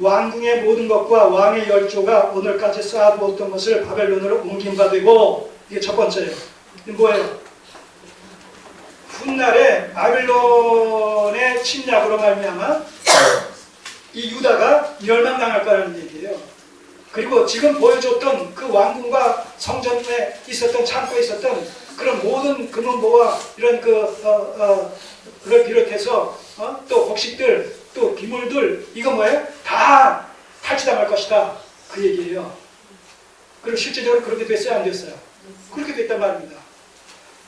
왕궁의 모든 것과 왕의 열조가 오늘까지 쌓아두었던 것을 바벨론으로 옮긴 바 되고, 이게 첫 번째예요. 이게 뭐예요? 훗날에 바벨론의 침략으로 말미암아 이 유다가 멸망당할 거라는 얘기예요. 그리고 지금 보여줬던 그 왕궁과 성전에 있었던 창고에 있었던 그런 모든 금은보와 이런 그걸 비롯해서 또 곡식들, 또 기물들, 이거 뭐예요? 다 탈취당할 것이다, 그 얘기예요. 그리고 실제적으로 그렇게 됐어요, 안 됐어요? 그렇게 됐단 말입니다.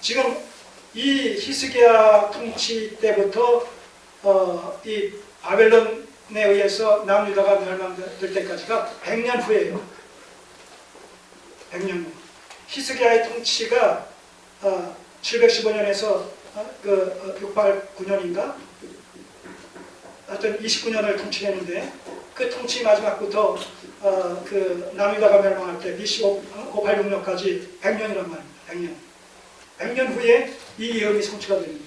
지금 이 히스기야 통치 때부터 이 바벨론에 의해서 남유다가 멸망될 때까지가 100년 후예요. 100년 후. 히스기야의 통치가 715년에서 689년인가? 하여튼 29년을 통치했는데, 그 통치 마지막부터 그 남유다가 멸망할 때 BC 586년까지 100년이란 말입니다. 100년 후에 이 예언이 성취가 됩니다.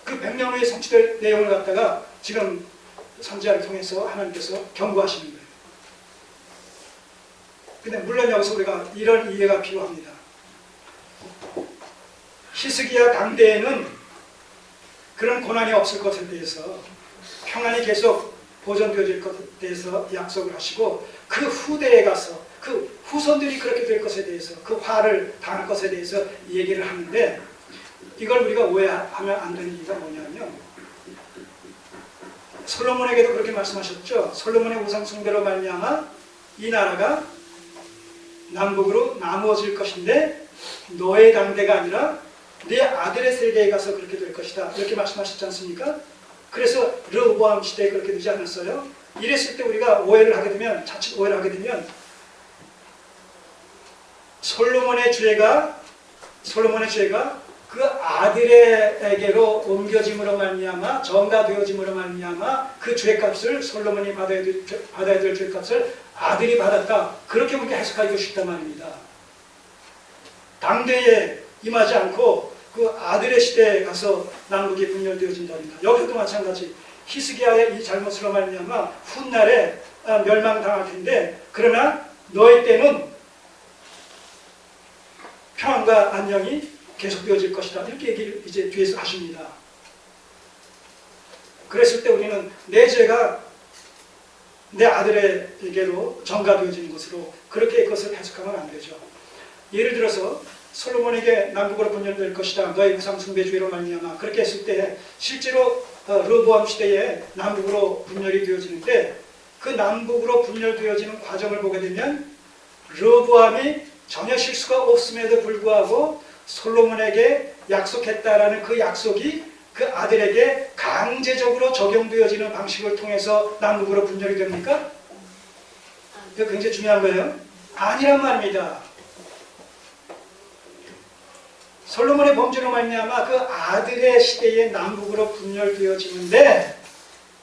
그 100년 후에 성취될 내용을 갖다가 지금 선지자를 통해서 하나님께서 경고하시는 거예요. 근데 물론 여기서 우리가 이런 이해가 필요합니다. 히스기야 당대에는 그런 고난이 없을 것에 대해서, 평안이 계속 보존되어질 것에 대해서 약속을 하시고, 그 후대에 가서 그 후손들이 그렇게 될 것에 대해서, 그 화를 당할 것에 대해서 얘기를 하는데, 이걸 우리가 오해하면 안 되는 이유가 뭐냐면, 솔로몬에게도 그렇게 말씀하셨죠. 솔로몬의 우상 숭배로 말미암아 이 나라가 남북으로 나누어질 것인데 너의 당대가 아니라 내 아들의 세대에 가서 그렇게 될 것이다, 이렇게 말씀하셨지 않습니까? 그래서 르호보암 시대에 그렇게 되지 않았어요? 이랬을 때 우리가 오해를 하게 되면, 자칫 오해를 하게 되면, 솔로몬의 죄가 그 아들에게로 옮겨짐으로 말미암아, 전가되어짐으로 말미암아 그 죄값을, 솔로몬이 받아야 될 죄값을 아들이 받았다, 그렇게 우리가 해석하기도 쉽단 말입니다. 당대에 임하지 않고 그 아들의 시대에 가서 남북이 분열되어진답니다. 여기서도 마찬가지, 히스기야의 이 잘못으로 말미암아 훗날에 멸망당할 텐데, 그러나 너희 때는 평안과 안녕이 계속되어질 것이다, 이렇게 얘기를 이제 뒤에서 하십니다. 그랬을 때 우리는 내 죄가 내 아들에게로 전가되어지는 것으로 그렇게 그것을 해석하면 안 되죠. 예를 들어서 솔로몬에게 남북으로 분열될 것이다, 너의 우상 숭배주의로 말미암아, 그렇게 했을 때 실제로 르호보암 시대에 남북으로 분열이 되어지는데, 그 남북으로 분열되어지는 과정을 보게 되면 르호보암이 전혀 실수가 없음에도 불구하고 솔로몬에게 약속했다라는 그 약속이 그 아들에게 강제적으로 적용되어지는 방식을 통해서 남북으로 분열이 됩니까? 이거 굉장히 중요한 거예요. 아니란 말입니다. 솔로몬의 범죄로 말미암아 그 아들의 시대에 남북으로 분열되어지는데,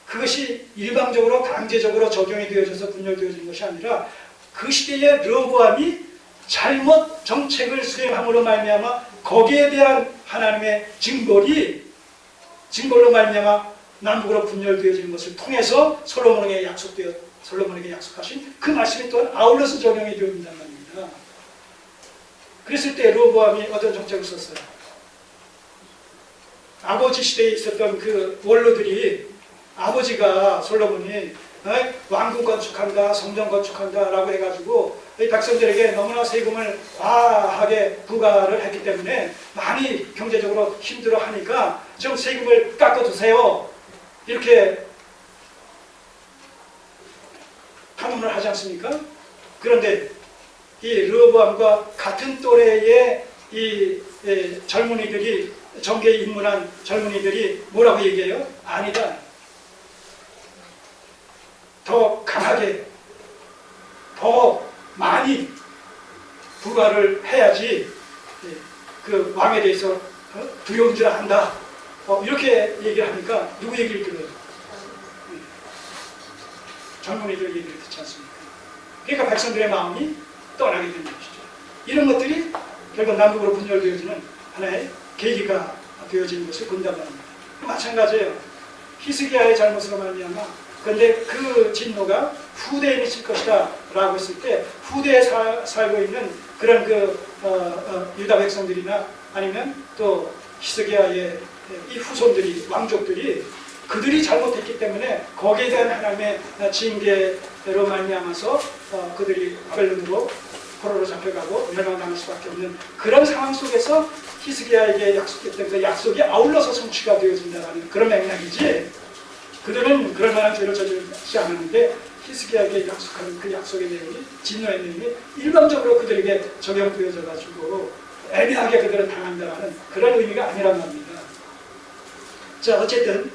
그것이 일방적으로 강제적으로 적용이 되어져서 분열되어지는 것이 아니라, 그 시대의 르호보암이 잘못 정책을 수행함으로 말미암아 거기에 대한 하나님의 징벌로 말미암아 남북으로 분열되어지는 것을 통해서 솔로몬에게 약속하신 그 말씀이 또한 아울러서 적용이 되어진다는 말입니다. 그랬을 때 르호보암이 어떤 정책을 썼어요? 아버지 시대에 있었던 그 원로들이, 아버지가 솔로몬이 왕궁 건축한다, 성전 건축한다 라고 해가지고 이 백성들에게 너무나 세금을 과하게 부과를 했기 때문에 많이 경제적으로 힘들어 하니까 좀 세금을 깎아주세요, 이렇게 탄원을 하지 않습니까? 그런데 이 르호보암과 같은 또래의 이 젊은이들이, 정계에 입문한 젊은이들이 뭐라고 얘기해요? 아니다, 더 강하게, 더 많이 부과를 해야지 그 왕에 대해서 두려운 줄 안다, 이렇게 얘기를 하니까 누구 얘기를 들어요? 젊은이들 얘기를 듣지 않습니까? 그러니까 백성들의 마음이 떠나게 되는 것이죠. 이런 것들이 결국 남북으로 분열되어지는 하나의 계기가 되어지는 것을 본다고 합니다. 마찬가지예요. 히스기야의 잘못으로 말미암아 그런데 그 진노가 후대에 미칠 것이다 라고 했을 때 후대에 살고 있는 그런 유다 백성들이나 아니면 또 히스기야의 이 후손들이, 왕족들이 그들이 잘못했기 때문에 거기에 대한 하나님의 징계로 말미암아서 그들이 바벨론으로 포로로 잡혀가고 멸망당할 수밖에 없는 그런 상황 속에서 히스기야에게 약속했던 그 약속이 아울러서 성취가 되어진다는 그런 맥락이지, 그들은 그럴 만한 죄를 저지르지 않았는데 히스기야에게 약속하는 그 약속의 내용이, 진노의 내용이 일방적으로 그들에게 적용되어져 가지고 애매하게 그들은 당한다는 그런 의미가 아니란 말입니다. 자, 어쨌든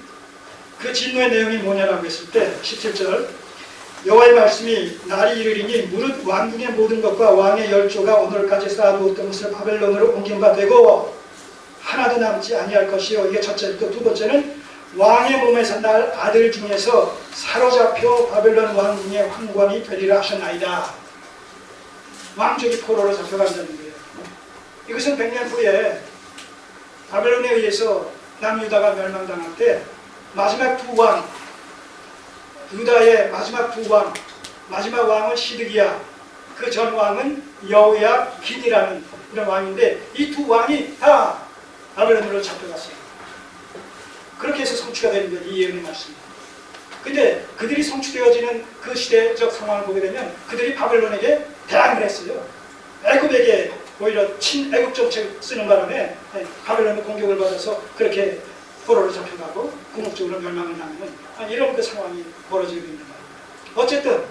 그 진노의 내용이 뭐냐라고 했을 때 17절, 여호와의 말씀이 날이 이르리니 무릇 왕궁의 모든 것과 왕의 열조가 오늘까지 쌓아두었던 것을 바벨론으로 옮긴 바 되고 하나도 남지 아니할 것이요. 이게 첫째. 또 두 번째는 왕의 몸에서 날 아들 중에서 사로잡혀 바벨론 왕궁의 황관이 되리라 하셨나이다. 왕족이 포로로 잡혀간다는 거예요. 이것은 100년 후에 바벨론에 의해서 남유다가 멸망당할 때 마지막 두 왕, 유다의 마지막 두 왕, 마지막 왕은 시드기야, 그 전 왕은 여호야긴이라는 이런 왕인데 이 두 왕이 다 바벨론으로 잡혀갔어요. 그렇게 해서 성취가 되는 거예요. 이 예언의 말씀이. 근데 그들이 성취되어지는 그 시대적 상황을 보게 되면 그들이 바벨론에게 대항을 했어요. 애굽에게 오히려 친애굽 정책을 쓰는 바람에 바벨론의 공격을 받아서 그렇게 포로로 잡혀가고 궁극적으로 멸망을 당하는 이런 그 상황이 벌어지게 됩니다. 어쨌든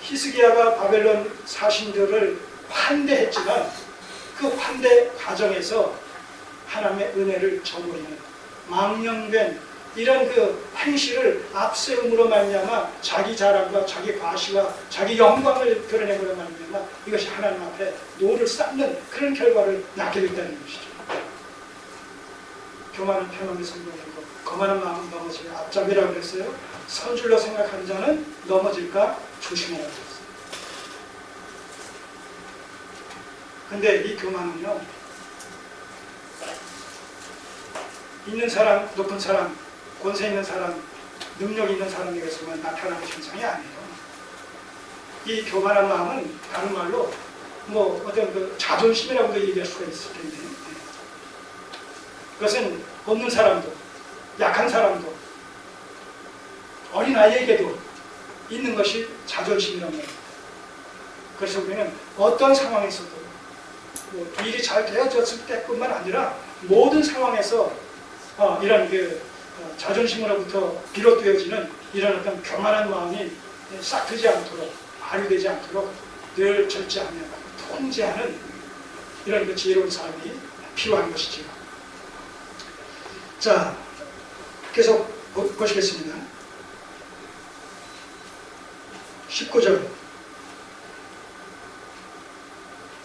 히스기야가 바벨론 사신들을 환대했지만 그 환대 과정에서 하나님의 은혜를 저버리는 망령된 이런 그 행실을 앞세움으로 말미암아 자기 자랑과 자기 과시와 자기 영광을 드러내므로 말미암아 이것이 하나님 앞에 노를 쌓는 그런 결과를 낳게 된다는 것이죠. 교만은 편함에 성공하고 거만한 마음은 넘어지게 앞잡이라고 그랬어요. 선줄로 생각하는 자는 넘어질까 조심하라고 했어요. 근데 이 교만은요, 있는 사람, 높은 사람, 권세 있는 사람, 능력 있는 사람에게서만 나타나는 현상이 아니에요. 이 교만한 마음은 다른 말로 뭐 어떤 그 자존심이라고도 얘기할 수가 있을 텐데, 그것은 없는 사람도, 약한 사람도, 어린아이에게도 있는 것이 자존심이란 말입니다. 그래서 우리는 어떤 상황에서도 뭐 일이 잘 되어졌을 때뿐만 아니라 모든 상황에서 이런 자존심으로부터 비롯되어지는 이런 어떤 교만한 마음이 싹트지 않도록, 발휘되지 않도록 늘 절제하며 통제하는 이런 그 지혜로운 삶이 필요한 것이죠. 자, 계속 보시겠습니다. 19절.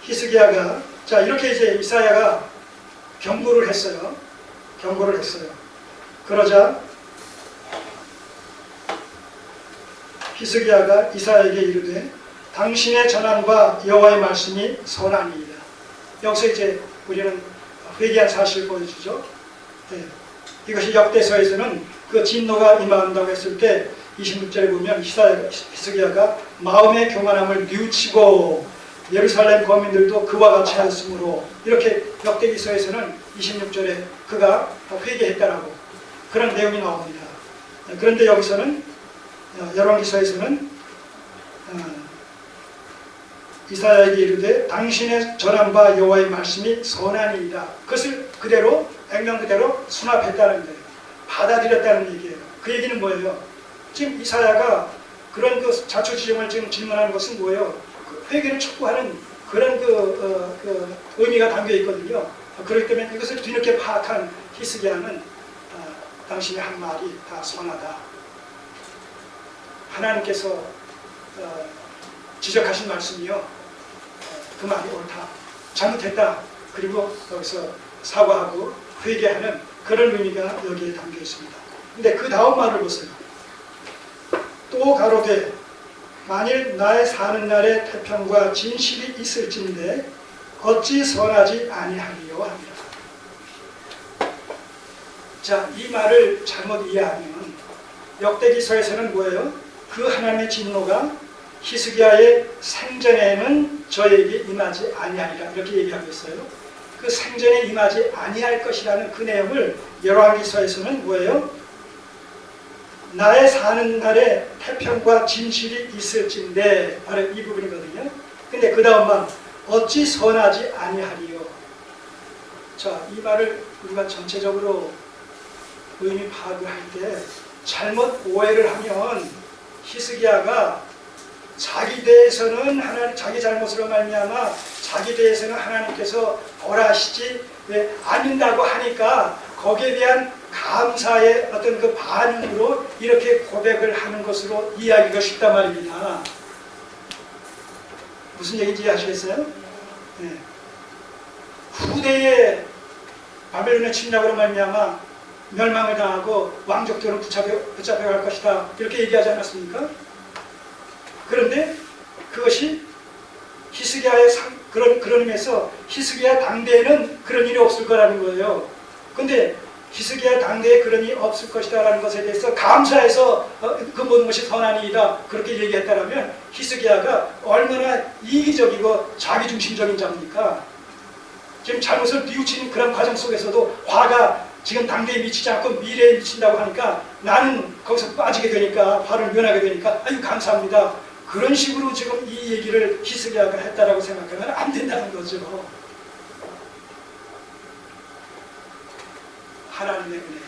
히스기야가, 자, 이렇게 이제 이사야가 경고를 했어요. 그러자 히스기야가 이사야에게 이르되 당신의 전함과 여호와의 말씀이 선하니이다. 여기서 이제 우리는 회개한 사실을 보여주죠. 네. 이것이 역대서에서는 그 진노가 임한다고 했을 때 26절에 보면 히스기야가 마음의 교만함을 뉘우치고 예루살렘 거민들도 그와 같이 하였으므로, 이렇게 역대기서에서는 26절에 그가 회개했다라고 그런 내용이 나옵니다. 그런데 여기서는 열왕기서에서는 이사야에게 이르되 당신의 전함과 여호와의 말씀이 선하니이다. 그것을 그대로 액면 그대로 수납했다는 거예요. 받아들였다는 얘기예요. 그 얘기는 뭐예요? 지금 이사야가 그런 그 자초지종을 지금 질문하는 것은 뭐예요? 그 회개를 촉구하는 그런 의미가 담겨 있거든요. 그렇기 때문에 이것을 뒤늦게 파악한 히스기야는 당신의 한 말이 다 선하다. 하나님께서 지적하신 말씀이요, 그 말이 옳다. 잘못했다. 그리고 여기서 사과하고 회개하는 그런 의미가 여기에 담겨 있습니다. 근데 그 다음 말을 보세요. 또 가로되 만일 나의 사는 날에 태평과 진실이 있을진데 어찌 선하지 아니하리요 하니라. 자, 이 말을 잘못 이해하면 역대기서에서는 뭐예요? 그 하나님의 진노가 히스기야의 생전에는 저에게 임하지 아니하리라 이렇게 얘기하고 있어요. 그 생전에 임하지 아니할 것이라는 그 내용을 열왕기서에서는 뭐예요? 나의 사는 날에 태평과 진실이 있을진데 바로 이 부분이거든요. 근데 그 다음만 어찌 선하지 아니하리요. 자, 이 말을 우리가 전체적으로 의미 파악을 할 때 잘못 오해를 하면 히스기야가 자기 대해서는 하나님, 자기 잘못으로 말미암아 자기 대해서는 하나님께서 벌하시지 않는다고 하니까 거기에 대한 감사의 어떤 그 반응으로 이렇게 고백을 하는 것으로 이해하기가 쉽단 말입니다. 무슨 얘기인지 아시겠어요? 네. 후대에 바벨론의 침략으로 말미암아 멸망을 당하고 왕족들은 붙잡혀갈 것이다 이렇게 얘기하지 않았습니까? 그런데 그것이 히스기야의 그런 의미에서 히스기야 당대에는 그런 일이 없을 거라는 거예요. 근데 히스기야 당대에 그런 일이 없을 것이다라는 것에 대해서 감사해서 그 모든 것이 선한 일이다 그렇게 얘기했다라면 히스기야가 얼마나 이기적이고 자기중심적인 자입니까? 지금 잘못을 뉘우치는 그런 과정 속에서도 화가 지금 당대에 미치지 않고 미래에 미친다고 하니까 나는 거기서 빠지게 되니까 화를 면하게 되니까 아유 감사합니다. 그런 식으로 지금 이 얘기를 히스기야가 했다라고 생각하면 안 된다는 거죠. 하나님의 은혜.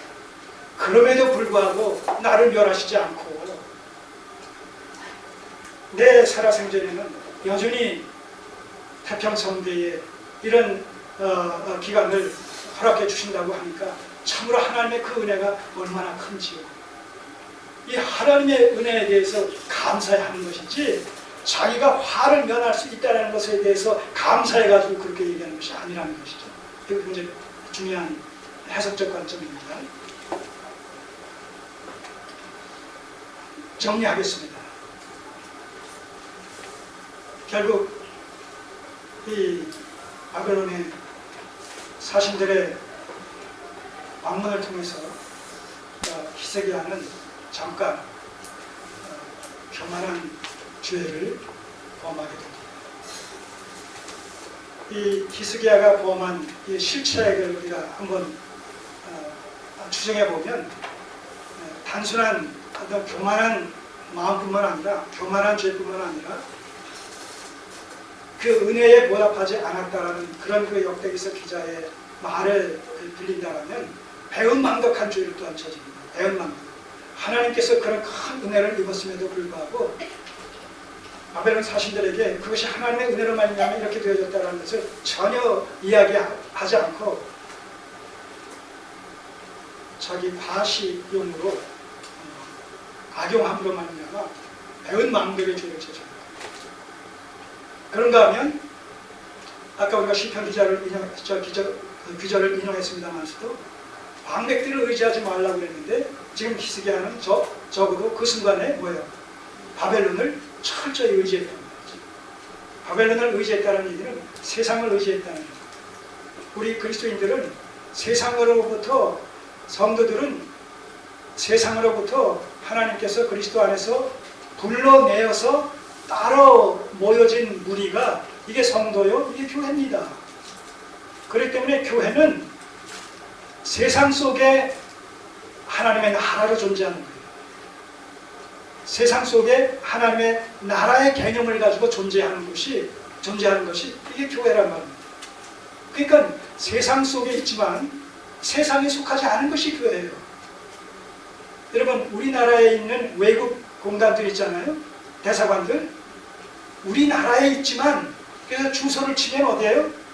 그럼에도 불구하고 나를 멸하시지 않고 내 살아생전에는 여전히 태평성대에 이런 기간을 허락해 주신다고 하니까 참으로 하나님의 그 은혜가 얼마나 큰지요. 이 하나님의 은혜에 대해서 감사해야 하는 것이지 자기가 화를 면할 수 있다는 것에 대해서 감사해가지고 그렇게 얘기하는 것이 아니라는 것이죠. 이거 굉장히 중요한 해석적 관점입니다. 정리하겠습니다. 결국 이 바벨론의 사신들의 방문을 통해서 히스기야는 잠깐 교만한 죄를 범하게 됩니다. 이 히스기야가 범한 이 실체를 우리가 한번 추정해 보면 단순한 어떤 교만한 마음뿐만 아니라 교만한 죄뿐만 아니라 그 은혜에 보답하지 않았다라는 그런 그 역대기서 기자의 말을 빌린다라면 배은망덕한 죄를 또한 저집니다. 배은망덕. 하나님께서 그런 큰 은혜를 입었음에도 불구하고 바벨론 사신들에게 그것이 하나님의 은혜로 말미암아 이렇게 되어졌다는 것을 전혀 이야기하지 않고 자기 과시용으로 악용함으로 말미암아 배은망덕의 죄를 저집니다. 그런가 하면 아까 우리가 시편 기절을 인용했습니다만서도 방백들을 의지하지 말라고 했는데 지금 히스기야는 적어도 그 순간에 뭐예요? 바벨론을 철저히 의지했다는 거죠. 바벨론을 의지했다는 얘기는 세상을 의지했다는 거죠. 우리 그리스도인들은 세상으로부터 성도들은 세상으로부터 하나님께서 그리스도 안에서 불러내어서 따로 모여진 무리가 이게 성도요, 이게 교회입니다. 그렇기 때문에 교회는 세상 속에 하나님의 나라로 존재하는 거예요. 세상 속에 하나님의 나라의 개념을 가지고 존재하는 것이 이게 교회란 말입니다. 그러니까 세상 속에 있지만 세상에 속하지 않은 것이 교회예요. 여러분 우리나라에 있는 외국 공단들 있잖아요. 대사관들. 우리나라에 있지만 그래서 주소를 치면 어디예요?